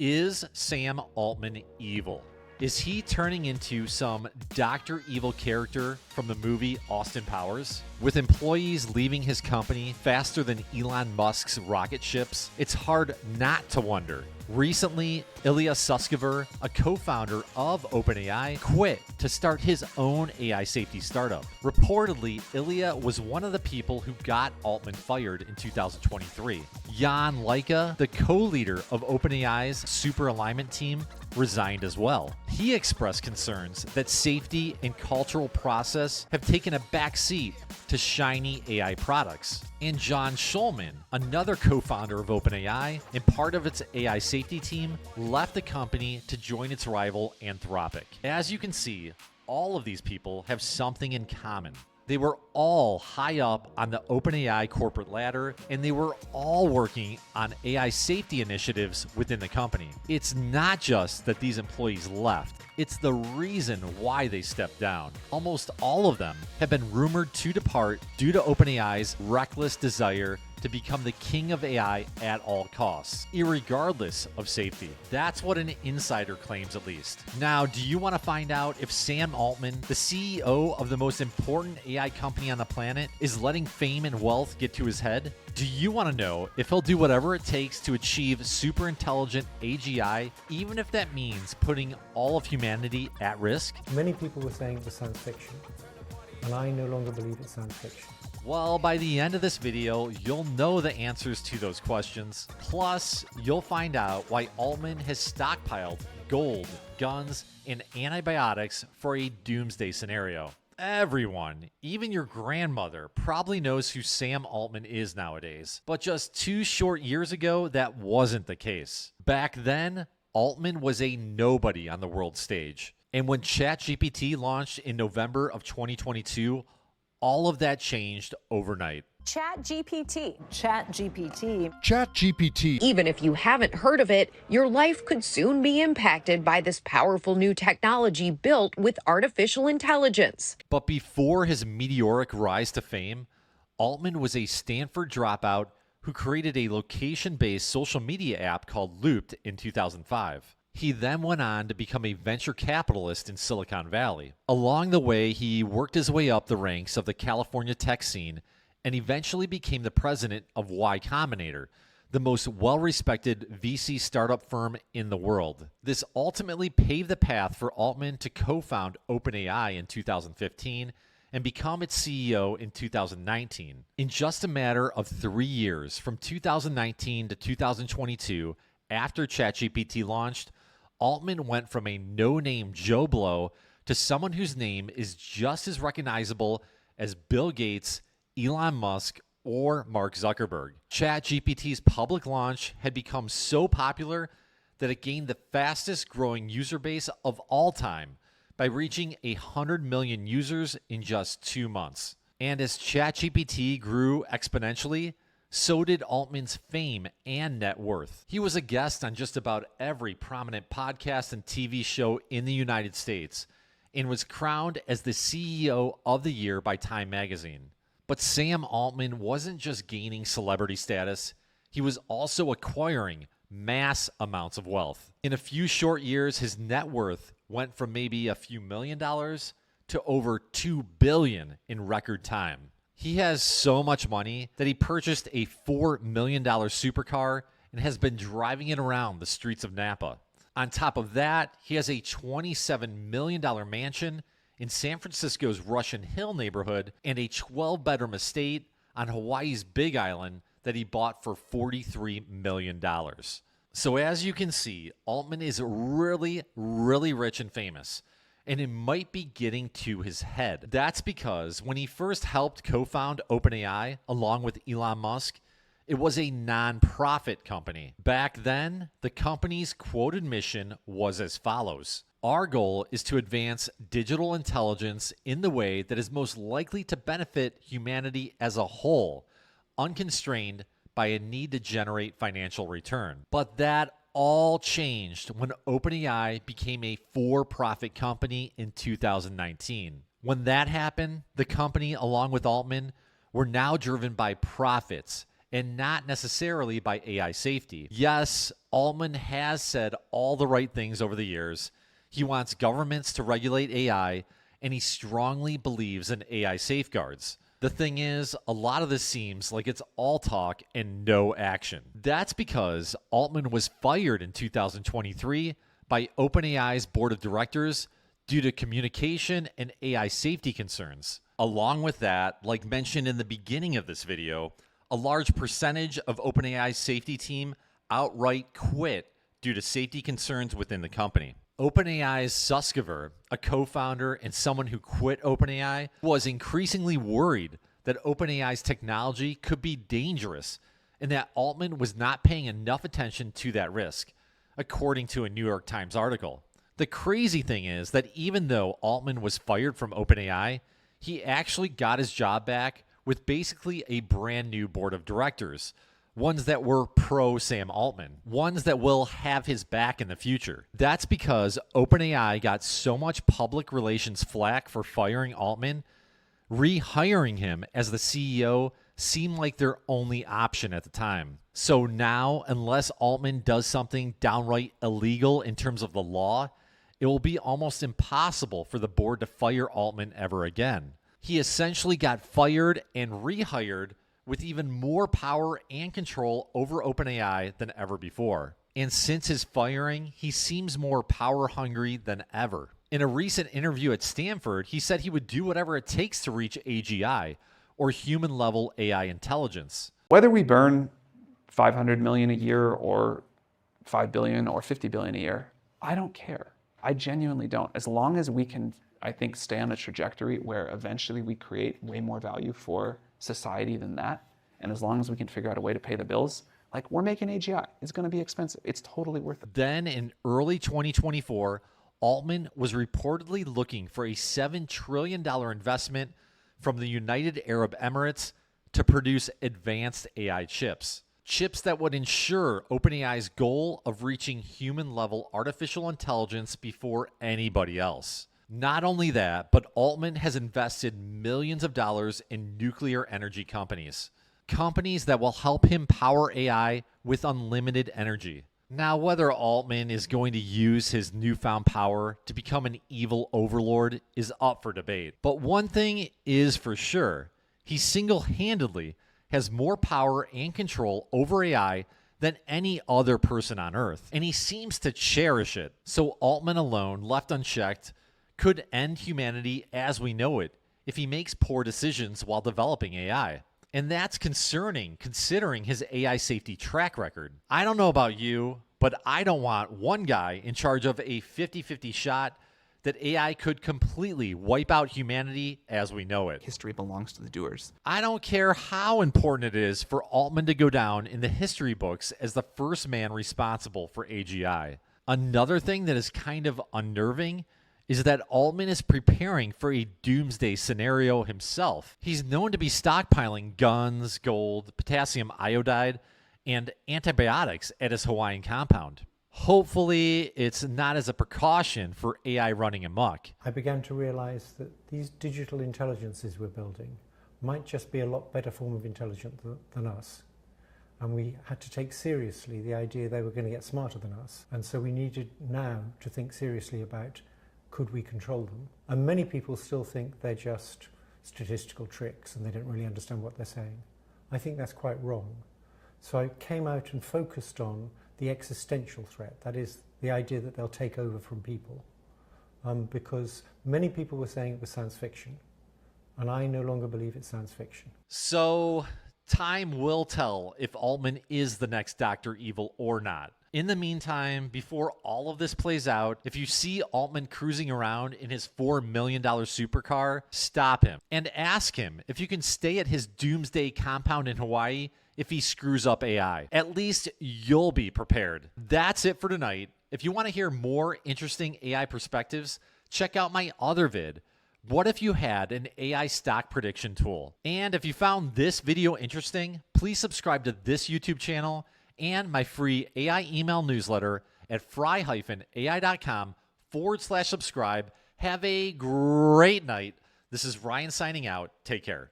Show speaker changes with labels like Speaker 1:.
Speaker 1: Is Sam Altman evil? Is he turning into some Dr. Evil character from the movie Austin Powers? With employees leaving his company faster than Elon Musk's rocket ships, it's hard not to wonder. Recently, Ilya Sutskever, a co-founder of OpenAI, quit to start his own AI safety startup. Reportedly, Ilya was one of the people who got Altman fired in 2023. John Leike, the co-leader of OpenAI's super alignment team, resigned as well. He expressed concerns that safety and cultural process have taken a backseat to shiny AI products. And John Shulman, another co-founder of OpenAI and part of its AI safety team, left the company to join its rival Anthropic. As you can see, all of these people have something in common. They were all high up on the OpenAI corporate ladder, and they were all working on AI safety initiatives within the company. It's not just that these employees left, it's the reason why they stepped down. Almost all of them have been rumored to depart due to OpenAI's reckless desire to become the king of AI at all costs, irregardless of safety. That's what an insider claims, at least. Now, do you want to find out if Sam Altman, the CEO of the most important AI company on the planet, is letting fame and wealth get to his head? Do you want to know if he'll do whatever it takes to achieve super intelligent AGI, even if that means putting all of humanity at risk?
Speaker 2: Many people were saying it was science fiction, and I no longer believe it's science fiction.
Speaker 1: Well, by the end of this video, you'll know the answers to those questions. Plus, you'll find out why Altman has stockpiled gold, guns, and antibiotics for a doomsday scenario. Everyone, even your grandmother, probably knows who Sam Altman is nowadays. But just 2 short years ago, that wasn't the case. Back then, Altman was a nobody on the world stage. And when ChatGPT launched in November of 2022, all of that changed overnight.
Speaker 3: ChatGPT.
Speaker 4: Even if you haven't heard of it, your life could soon be impacted by this powerful new technology built with artificial intelligence.
Speaker 1: But before his meteoric rise to fame, Altman was a Stanford dropout who created a location-based social media app called Looped in 2005. He then went on to become a venture capitalist in Silicon Valley. Along the way, he worked his way up the ranks of the California tech scene and eventually became the president of Y Combinator, the most well-respected VC startup firm in the world. This ultimately paved the path for Altman to co-found OpenAI in 2015 and become its CEO in 2019. In just a matter of 3 years, from 2019 to 2022, after ChatGPT launched, Altman went from a no-name Joe Blow to someone whose name is just as recognizable as Bill Gates, Elon Musk, or Mark Zuckerberg. ChatGPT's public launch had become so popular that it gained the fastest growing user base of all time by reaching 100 million users in just 2 months. And as ChatGPT grew exponentially, so did Altman's fame and net worth. He was a guest on just about every prominent podcast and TV show in the United States and was crowned as the CEO of the Year by Time magazine. But Sam Altman wasn't just gaining celebrity status, he was also acquiring mass amounts of wealth. In a few short years, his net worth went from maybe a few $1 million to over $2 billion in record time. He has so much money that he purchased a $4 million supercar and has been driving it around the streets of Napa. On top of that, he has a $27 million mansion in San Francisco's Russian Hill neighborhood and a 12-bedroom estate on Hawaii's Big Island that he bought for $43 million. So as you can see, Altman is really, really rich and famous, and it might be getting to his head. That's because when he first helped co-found OpenAI along with Elon Musk, it was a non-profit company. Back then, the company's quoted mission was as follows: our goal is to advance digital intelligence in the way that is most likely to benefit humanity as a whole, unconstrained by a need to generate financial return. But that all changed when OpenAI became a for-profit company in 2019. When that happened, the company, along with Altman, were now driven by profits and not necessarily by AI safety. Yes, Altman has said all the right things over the years. He wants governments to regulate AI, and he strongly believes in AI safeguards. The thing is, a lot of this seems like it's all talk and no action. That's because Altman was fired in 2023 by OpenAI's board of directors due to communication and AI safety concerns. Along with that, like mentioned in the beginning of this video, a large percentage of OpenAI's safety team outright quit due to safety concerns within the company. OpenAI's Sutskever, a co-founder and someone who quit OpenAI, was increasingly worried that OpenAI's technology could be dangerous and that Altman was not paying enough attention to that risk, according to a New York Times article. The crazy thing is that even though Altman was fired from OpenAI, he actually got his job back with basically a brand new board of directors, ones that were pro Sam Altman, ones that will have his back in the future. That's because OpenAI got so much public relations flack for firing Altman, rehiring him as the CEO seemed like their only option at the time. So now, unless Altman does something downright illegal in terms of the law, it will be almost impossible for the board to fire Altman ever again. He essentially got fired and rehired with even more power and control over OpenAI than ever before. And since his firing, he seems more power hungry than ever. In a recent interview at Stanford, he said he would do whatever it takes to reach AGI, or human level AI intelligence.
Speaker 3: Whether we burn 500 million a year or 5 billion or 50 billion a year, I don't care. I genuinely don't. As long as we can, I think, stay on a trajectory where eventually we create way more value for society than that, and as long as we can figure out a way to pay the bills, like we're making AGI. It's going to be expensive. It's totally worth it.
Speaker 1: Then in early 2024, Altman was reportedly looking for a $7 trillion investment from the United Arab Emirates to produce advanced AI chips. Chips that would ensure OpenAI's goal of reaching human-level artificial intelligence before anybody else. Not only that, but Altman has invested millions of dollars in nuclear energy companies. Companies that will help him power AI with unlimited energy. Now, whether Altman is going to use his newfound power to become an evil overlord is up for debate. But one thing is for sure, he single-handedly has more power and control over AI than any other person on Earth, and he seems to cherish it. So Altman alone, left unchecked, could end humanity as we know it if he makes poor decisions while developing AI. And that's concerning considering his AI safety track record. I don't know about you, but I don't want one guy in charge of a 50-50 shot that AI could completely wipe out humanity as we know it.
Speaker 3: History belongs to the doers.
Speaker 1: I don't care how important it is for Altman to go down in the history books as the first man responsible for AGI. Another thing that is kind of unnerving is that Altman is preparing for a doomsday scenario himself. He's known to be stockpiling guns, gold, potassium iodide, and antibiotics at his Hawaiian compound. Hopefully, it's not as a precaution for AI running amok.
Speaker 2: I began to realize that these digital intelligences we're building might just be a lot better form of intelligence than us. And we had to take seriously the idea they were going to get smarter than us. And so we needed now to think seriously about, could we control them? And many people still think they're just statistical tricks and they don't really understand what they're saying. I think that's quite wrong. So I came out and focused on the existential threat, that is the idea that they'll take over from people, because many people were saying it was science fiction, and I no longer believe it's science fiction.
Speaker 1: So time will tell if Altman is the next Dr. Evil or not. In the meantime, before all of this plays out, if you see Altman cruising around in his $4 million supercar, stop him and ask him if you can stay at his Doomsday compound in Hawaii if he screws up AI. At least you'll be prepared. That's it for tonight. If you want to hear more interesting AI perspectives, check out my other vid, What if you had an AI stock prediction tool? And if you found this video interesting, please subscribe to this YouTube channel and my free AI email newsletter at fry-ai.com/subscribe. Have a great night. This is Ryan signing out. Take care.